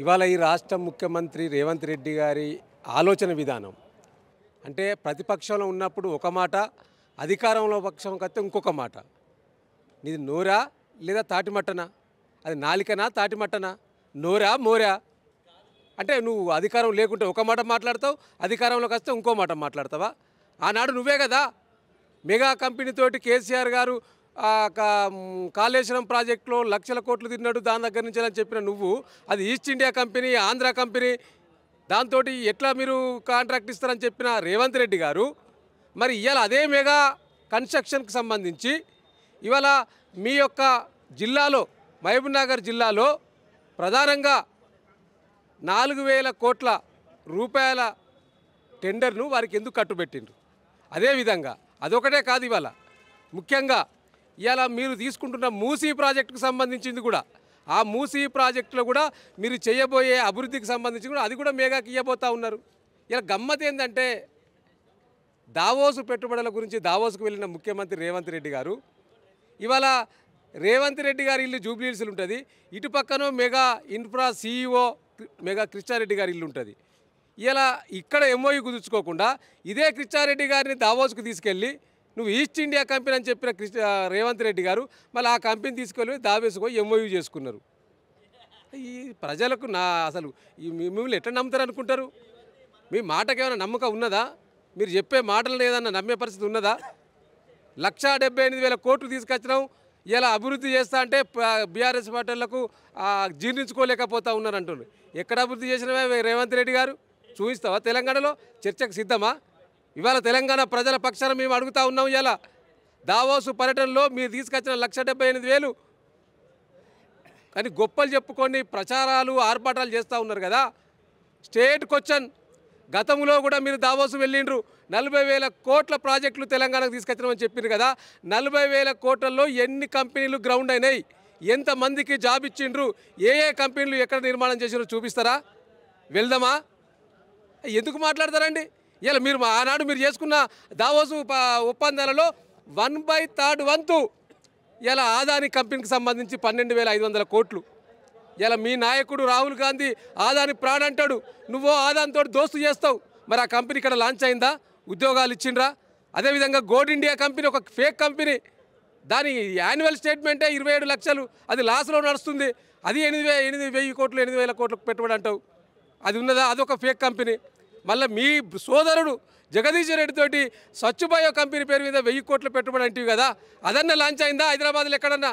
ఇవాళ ఈ రాష్ట్ర ముఖ్యమంత్రి రేవంత్ రెడ్డి గారి ఆలోచన విధానం అంటే ప్రతిపక్షంలో ఉన్నప్పుడు ఒక మాట, అధికారంలో పక్షం కస్తే ఇంకొక మాట. నీది నోరా లేదా తాటిమట్టనా? అది నాలికనా తాటిమట్టనా? నోరా మోరా? అంటే నువ్వు అధికారం లేకుంటే ఒక మాట మాట్లాడతావు, అధికారంలోకి వస్తే ఇంకో మాట మాట్లాడతావా? ఆనాడు నువ్వే కదా మెగా కంపెనీతోటి కేసీఆర్ గారు కాళేశ్వరం ప్రాజెక్టులో లక్షల కోట్లు తిన్నాడు దాని దగ్గర నుంచి అని చెప్పిన నువ్వు, అది east India company, Andhra company, దాంతో ఎట్లా మీరు కాంట్రాక్ట్ ఇస్తారని చెప్పిన రేవంత్ రెడ్డి గారు మరి ఇవాళ అదే మెగా కన్స్ట్రక్షన్కి సంబంధించి ఇవాళ మీ యొక్క జిల్లాలో, మహబూబ్నగర్ జిల్లాలో ప్రధానంగా 4,000 కోట్ల రూపాయల టెండర్ను వారికి ఎందుకు కట్టుబెట్టిండ్రు? అదేవిధంగా అదొకటే కాదు, ఇవాళ ముఖ్యంగా ఇవాళ మీరు తీసుకుంటున్న మూసీ ప్రాజెక్టుకు సంబంధించింది కూడా, ఆ మూసీ ప్రాజెక్టులో కూడా మీరు చేయబోయే అభివృద్ధికి సంబంధించి కూడా అది కూడా మేఘాకి ఇవ్వబోతూ ఉన్నారు. ఇలా గమ్మత్ ఏంటంటే దావోసు పెట్టుబడుల గురించి దావోసుకు వెళ్ళిన ముఖ్యమంత్రి రేవంత్ రెడ్డి గారు ఇవాళ రేవంత్ రెడ్డి గారి ఇల్లు జూబ్లీహిల్స్లో ఉంటుంది, ఇటు పక్కన మెగా ఇన్ఫ్రా సీఈఓ మెగా కృష్ణారెడ్డి గారి ఇల్లు ఉంటుంది. ఇలా ఇక్కడ ఎంఓయూ కుదుర్చుకోకుండా ఇదే కృష్ణారెడ్డి గారిని దావోసుకు తీసుకెళ్ళి నువ్వు ఈస్ట్ ఇండియా కంపెనీ అని చెప్పిన రేవంత్ రెడ్డి గారు మళ్ళీ ఆ కంపెనీ తీసుకెళ్ళి దావేసుకో ఎంఓయూ చేసుకున్నారు. ఈ ప్రజలకు అసలు మిమ్మల్ని ఎట్లా నమ్ముతారు అనుకుంటారు? మీ మాటకి ఏమైనా నమ్మకం ఉన్నదా? మీరు చెప్పే మాటలు లేదన్న నమ్మే పరిస్థితి ఉన్నదా? 1,78,000 కోట్లు తీసుకొచ్చినాం, ఇలా అభివృద్ధి చేస్తా అంటే బీఆర్ఎస్ పార్టీలకు జీర్ణించుకోలేకపోతా ఉన్నారు అంటున్నారు. ఎక్కడ అభివృద్ధి చేసినవే రేవంత్ రెడ్డి గారు? చూపిస్తావా? తెలంగాణలో చర్చకు సిద్ధమా? ఇవాళ తెలంగాణ ప్రజల పక్షాన మేము అడుగుతూ ఉన్నాం. ఇలా దావోసు పర్యటనలో మీరు తీసుకొచ్చిన 1,78,000 కానీ గొప్పలు చెప్పుకొని ప్రచారాలు ఆర్భాటాలు చేస్తూ ఉన్నారు కదా. స్టేట్ క్వశ్చన్, గతంలో కూడా మీరు దావోసు వెళ్ళిండ్రు, 40,000 కోట్ల ప్రాజెక్టులు తెలంగాణకు తీసుకొచ్చినామని చెప్పిండ్రు కదా. 40,000 కోట్లలో ఎన్ని కంపెనీలు గ్రౌండ్ అయినాయి, ఎంతమందికి జాబ్ ఇచ్చిండ్రు, ఏ కంపెనీలు ఎక్కడ నిర్మాణం చేసినారో చూపిస్తారా? వెళ్దామా? ఎందుకు మాట్లాడతారండి? ఇలా మీరు ఆనాడు మీరు చేసుకున్న దావోసు ఒప్పందాలలో 1/3 వంతు ఇలా ఆదాని కంపెనీకి సంబంధించి 12,500 కోట్లు. ఇలా మీ నాయకుడు రాహుల్ గాంధీ ఆదాని ప్రాణ్ అంటాడు, నువ్వు ఆదానితో దోస్తు చేస్తావు. మరి ఆ కంపెనీ ఇక్కడ లాంచ్ అయిందా? ఉద్యోగాలు ఇచ్చిండ్రా? అదేవిధంగా గోల్డ్ ఇండియా కంపెనీ ఒక ఫేక్ కంపెనీ, దాని యాన్యువల్ స్టేట్మెంటే 27 లక్షలు, అది లాస్లో నడుస్తుంది. అది 8,000 కోట్లు 8,000 కోట్లకు పెట్టుబడి అంటావు, అది ఉన్నదా? అదొక ఫేక్ కంపెనీ. మళ్ళీ మీ సోదరుడు జగదీష్ రెడ్డితోటి స్వచ్ఛ బయో కంపెనీ పేరు మీద 1,000 కోట్ల పెట్టుబడి అంటివి కదా, అదన్నా లాంచ్ అయిందా హైదరాబాద్లో ఎక్కడన్నా?